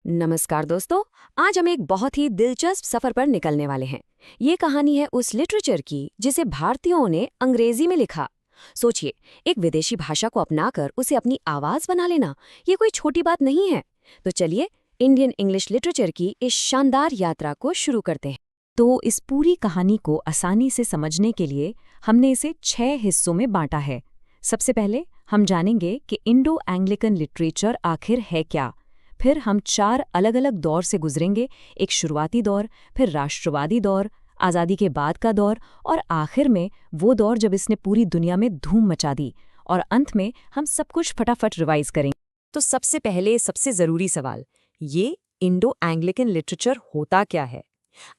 नमस्कार दोस्तों। आज हम एक बहुत ही दिलचस्प सफर पर निकलने वाले हैं। ये कहानी है उस लिटरेचर की जिसे भारतीयों ने अंग्रेजी में लिखा। सोचिए, एक विदेशी भाषा को अपनाकर उसे अपनी आवाज बना लेना, ये कोई छोटी बात नहीं है। तो चलिए, इंडियन इंग्लिश लिटरेचर की इस शानदार यात्रा को शुरू करते हैं। तो इस पूरी कहानी को आसानी से समझने के लिए हमने इसे 6 हिस्सों में बांटा है। सबसे पहले हम जानेंगे कि इंडो एंग्लिकन लिटरेचर आखिर है क्या। फिर हम 4 अलग अलग दौर से गुजरेंगे, एक शुरुआती दौर, फिर राष्ट्रवादी दौर, आज़ादी के बाद का दौर और आखिर में वो दौर जब इसने पूरी दुनिया में धूम मचा दी। और अंत में हम सब कुछ फटाफट रिवाइज करेंगे। तो सबसे पहले सबसे ज़रूरी सवाल, ये इंडो एंग्लिकन लिटरेचर होता क्या है?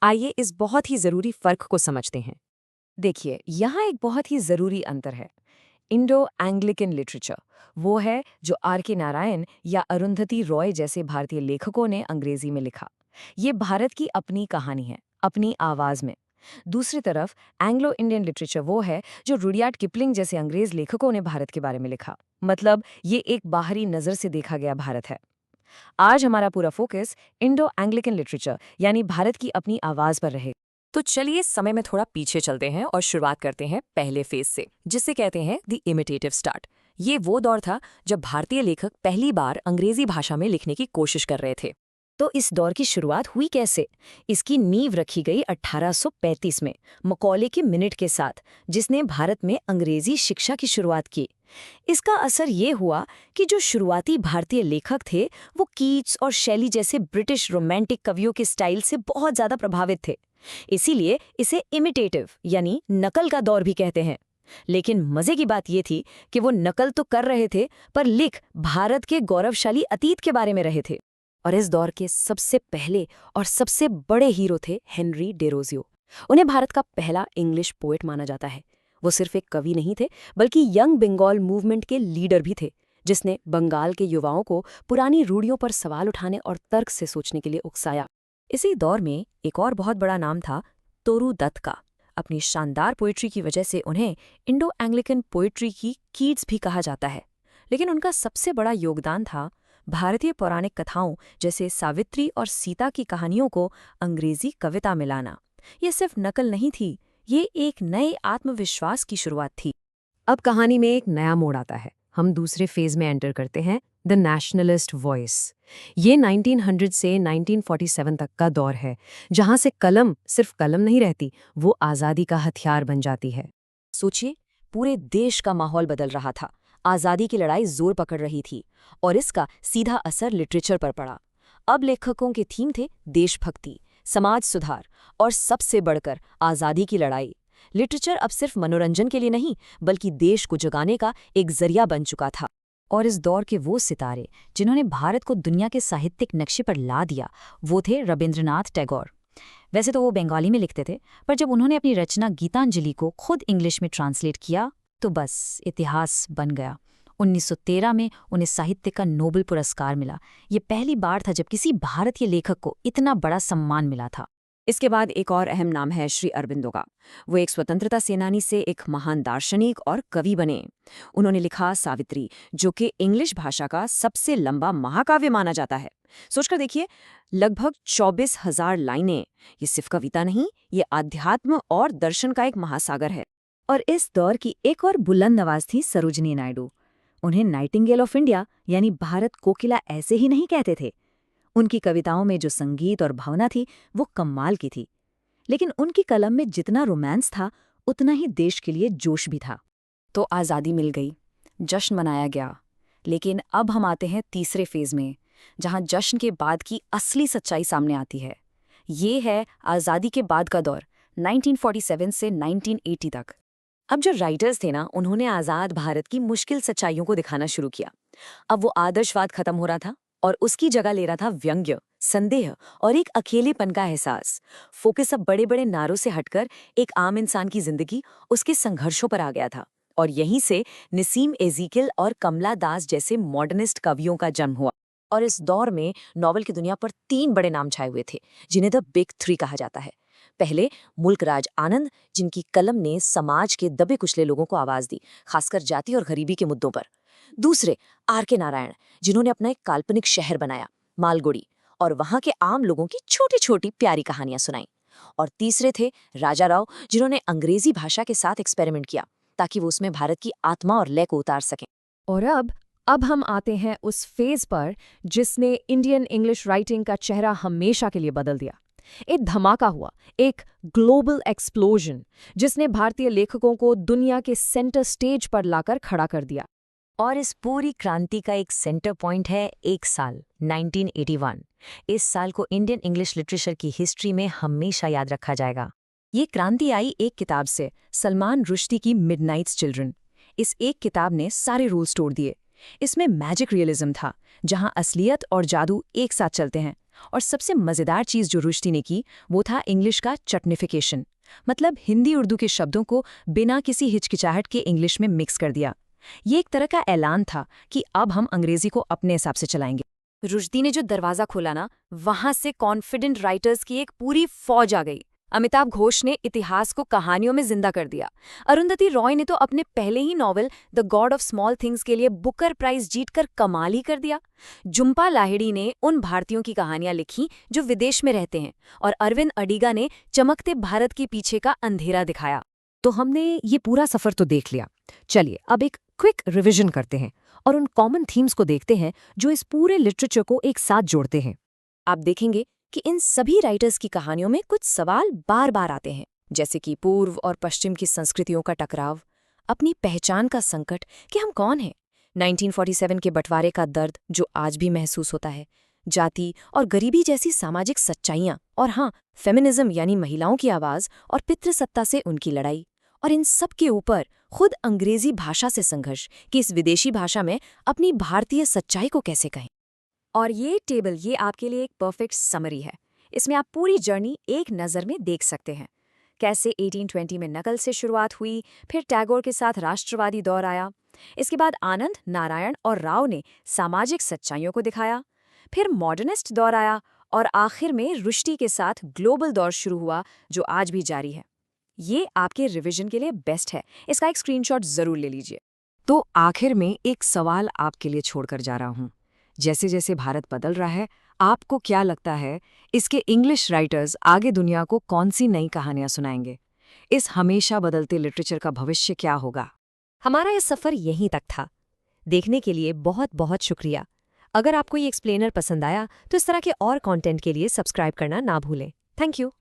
आइए इस बहुत ही ज़रूरी फ़र्क को समझते हैं। देखिए, यहाँ एक बहुत ही ज़रूरी अंतर है। इंडो एंग्लिकन लिटरेचर वो है जो R.K. नारायण या अरुंधति रॉय जैसे भारतीय लेखकों ने अंग्रेजी में लिखा। ये भारत की अपनी कहानी है, अपनी आवाज में। दूसरी तरफ एंग्लो इंडियन लिटरेचर वो है जो रुडयार्ड किपलिंग जैसे अंग्रेज लेखकों ने भारत के बारे में लिखा। मतलब ये एक बाहरी नज़र से देखा गया भारत है। आज हमारा पूरा फोकस इंडो एंग्लिकन लिटरेचर यानी भारत की अपनी आवाज पर रहे। तो चलिए समय में थोड़ा पीछे चलते हैं और शुरुआत करते हैं पहले फेज से, जिसे कहते हैं द इमिटेटिव स्टार्ट। ये वो दौर था जब भारतीय लेखक पहली बार अंग्रेजी भाषा में लिखने की कोशिश कर रहे थे। तो इस दौर की शुरुआत हुई कैसे? इसकी नींव रखी गई 1835 में मकौले के मिनट के साथ, जिसने भारत में अंग्रेजी शिक्षा की शुरुआत की। इसका असर ये हुआ कि जो शुरुआती भारतीय लेखक थे वो कीट्स और शैली जैसे ब्रिटिश रोमांटिक कवियों के स्टाइल से बहुत ज्यादा प्रभावित थे। इसीलिए इसे इमिटेटिव यानी नकल का दौर भी कहते हैं। लेकिन मजे की बात ये थी कि वो नकल तो कर रहे थे, पर लिख भारत के गौरवशाली अतीत के बारे में रहे थे। और इस दौर के सबसे पहले और सबसे बड़े हीरो थे हेनरी डेरोजियो। उन्हें भारत का पहला इंग्लिश पोएट माना जाता है। वो सिर्फ एक कवि नहीं थे, बल्कि यंग बंगाल मूवमेंट के लीडर भी थे, जिसने बंगाल के युवाओं को पुरानी रूढ़ियों पर सवाल उठाने और तर्क से सोचने के लिए उकसाया। इसी दौर में एक और बहुत बड़ा नाम था तोरू दत्त का। अपनी शानदार पोइट्री की वजह से उन्हें इंडो एंग्लिकन पोइट्री की कीट्स भी कहा जाता है। लेकिन उनका सबसे बड़ा योगदान था भारतीय पौराणिक कथाओं जैसे सावित्री और सीता की कहानियों को अंग्रेजी कविता में लाना। ये सिर्फ नकल नहीं थी, ये एक नए आत्मविश्वास की शुरुआत थी। अब कहानी में एक नया मोड़ आता है। हम दूसरे फेज में एंटर करते हैं, द नेशनलिस्ट वॉइस। ये 1900 से 1947 तक का दौर है, जहां से कलम सिर्फ कलम नहीं रहती, वो आज़ादी का हथियार बन जाती है। सोचिए, पूरे देश का माहौल बदल रहा था, आज़ादी की लड़ाई जोर पकड़ रही थी और इसका सीधा असर लिटरेचर पर पड़ा। अब लेखकों के थीम थे देशभक्ति, समाज सुधार और सबसे बढ़कर आज़ादी की लड़ाई। लिटरेचर अब सिर्फ मनोरंजन के लिए नहीं, बल्कि देश को जगाने का एक जरिया बन चुका था। और इस दौर के वो सितारे जिन्होंने भारत को दुनिया के साहित्यिक नक्शे पर ला दिया, वो थे रविंद्रनाथ टैगोर। वैसे तो वो बंगाली में लिखते थे, पर जब उन्होंने अपनी रचना गीतांजलि को खुद इंग्लिश में ट्रांसलेट किया तो बस इतिहास बन गया। 1913 में उन्हें साहित्य का नोबेल पुरस्कार मिला। ये पहली बार था जब किसी भारतीय लेखक को इतना बड़ा सम्मान मिला था। इसके बाद एक और अहम नाम है श्री अरबिंदो का। वो एक स्वतंत्रता सेनानी से एक महान दार्शनिक और कवि बने। उन्होंने लिखा सावित्री, जो कि इंग्लिश भाषा का सबसे लंबा महाकाव्य माना जाता है। सोचकर देखिए, लगभग 24,000 लाइनें। ये सिर्फ कविता नहीं, ये आध्यात्म और दर्शन का एक महासागर है। और इस दौर की एक और बुलंद आवाज थी सरोजिनी नायडू। उन्हें नाइटिंगेल ऑफ इंडिया यानी भारत कोकिला ऐसे ही नहीं कहते थे। उनकी कविताओं में जो संगीत और भावना थी वो कमाल की थी। लेकिन उनकी कलम में जितना रोमांस था, उतना ही देश के लिए जोश भी था। तो आज़ादी मिल गई, जश्न मनाया गया। लेकिन अब हम आते हैं तीसरे फेज में, जहां जश्न के बाद की असली सच्चाई सामने आती है। ये है आज़ादी के बाद का दौर, 1947 से 1980 तक। अब जो राइटर्स थे ना, उन्होंने आज़ाद भारत की मुश्किल सच्चाइयों को दिखाना शुरू किया। अब वो आदर्शवाद खत्म हो रहा था और उसकी जगह ले रहा था व्यंग्य, संदेह और एक अकेलेपन का एहसास। फोकस अब बड़े बड़े नारों से हटकर एक आम इंसान की जिंदगी, उसके संघर्षों पर आ गया था। और यहीं से नसीम एज़ीकियल और कमला दास जैसे मॉडर्निस्ट कवियों का जन्म हुआ। और इस दौर में नॉवल की दुनिया पर 3 बड़े नाम छाए हुए थे, जिन्हें द बिग 3 कहा जाता है। पहले मुल्कराज आनंद, जिनकी कलम ने समाज के दबे कुचले लोगों को आवाज दी, खासकर जाति और गरीबी के मुद्दों पर। दूसरे R.K. नारायण, जिन्होंने अपना एक काल्पनिक शहर बनाया, मालगुड़ी, और वहाँ के आम लोगों की छोटी छोटी प्यारी कहानियां सुनाई। और तीसरे थे राजा राव, जिन्होंने अंग्रेजी भाषा के साथ एक्सपेरिमेंट किया ताकि वो उसमें भारत की आत्मा और लय को उतार सकें। और अब हम आते हैं उस फेज पर जिसने इंडियन इंग्लिश राइटिंग का चेहरा हमेशा के लिए बदल दिया। एक धमाका हुआ, एक ग्लोबल एक्सप्लोजन, जिसने भारतीय लेखकों को दुनिया के सेंटर स्टेज पर लाकर खड़ा कर दिया। और इस पूरी क्रांति का एक सेंटर पॉइंट है एक साल, 1981। इस साल को इंडियन इंग्लिश लिटरेचर की हिस्ट्री में हमेशा याद रखा जाएगा। ये क्रांति आई एक किताब से, सलमान रुश्दी की मिडनाइट्स चिल्ड्रन। इस एक किताब ने सारे रूल्स तोड़ दिए। इसमें मैजिक रियलिज्म था, जहां असलियत और जादू एक साथ चलते हैं। और सबसे मज़ेदार चीज़ जो रुश्दी ने की वो था इंग्लिश का चटनिफिकेशन, मतलब हिंदी उर्दू के शब्दों को बिना किसी हिचकिचाहट के इंग्लिश में मिक्स कर दिया। ये एक तरह का ऐलान था कि अब हम अंग्रेजी को अपने हिसाब से चलाएंगे। रुश्दी ने जो दरवाज़ा खोला ना, वहाँ से कॉन्फिडेंट राइटर्स की एक पूरी फौज आ गई। अमिताभ घोष ने इतिहास को कहानियों में जिंदा कर दिया। अरुंधति रॉय ने तो अपने पहले ही novel the god of small things के लिए बुकर प्राइज जीतकर कमाल ही कर दिया। झुम्पा लाहिड़ी ने उन भारतीयों की कहानियां लिखी जो विदेश में रहते हैं, और अरविंद अडिगा ने चमकते भारत के पीछे का अंधेरा दिखाया। तो हमने ये पूरा सफ़र तो देख लिया। चलिए अब एक क्विक रिवीजन करते हैं और उन कॉमन थीम्स को देखते हैं जो इस पूरे लिटरेचर को एक साथ जोड़ते हैं। आप देखेंगे कि इन सभी राइटर्स की कहानियों में कुछ सवाल बार बार आते हैं, जैसे कि पूर्व और पश्चिम की संस्कृतियों का टकराव, अपनी पहचान का संकट कि हम कौन हैं, 1947 के बंटवारे का दर्द जो आज भी महसूस होता है, जाति और गरीबी जैसी सामाजिक सच्चाइयाँ, और हाँ, फेमिनिज्म यानी महिलाओं की आवाज़ और पितृसत्ता से उनकी लड़ाई। और इन सब के ऊपर खुद अंग्रेजी भाषा से संघर्ष कि इस विदेशी भाषा में अपनी भारतीय सच्चाई को कैसे कहें। और ये टेबल ये आपके लिए एक परफेक्ट समरी है। इसमें आप पूरी जर्नी एक नज़र में देख सकते हैं। कैसे 1820 में नकल से शुरुआत हुई, फिर टैगोर के साथ राष्ट्रवादी दौर आया, इसके बाद आनंद, नारायण और राव ने सामाजिक सच्चाइयों को दिखाया, फिर मॉडर्निस्ट दौर आया, और आखिर में रुश्दी के साथ ग्लोबल दौर शुरू हुआ जो आज भी जारी है। ये आपके रिवीजन के लिए बेस्ट है, इसका एक स्क्रीनशॉट ज़रूर ले लीजिए। तो आखिर में एक सवाल आपके लिए छोड़कर जा रहा हूँ। जैसे जैसे भारत बदल रहा है, आपको क्या लगता है इसके इंग्लिश राइटर्स आगे दुनिया को कौन सी नई कहानियां सुनाएंगे? इस हमेशा बदलते लिटरेचर का भविष्य क्या होगा? हमारा ये सफ़र यहीं तक था। देखने के लिए बहुत बहुत शुक्रिया। अगर आपको ये एक्सप्लेनर पसंद आया तो इस तरह के और कंटेंट के लिए सब्सक्राइब करना ना भूलें। Thank you.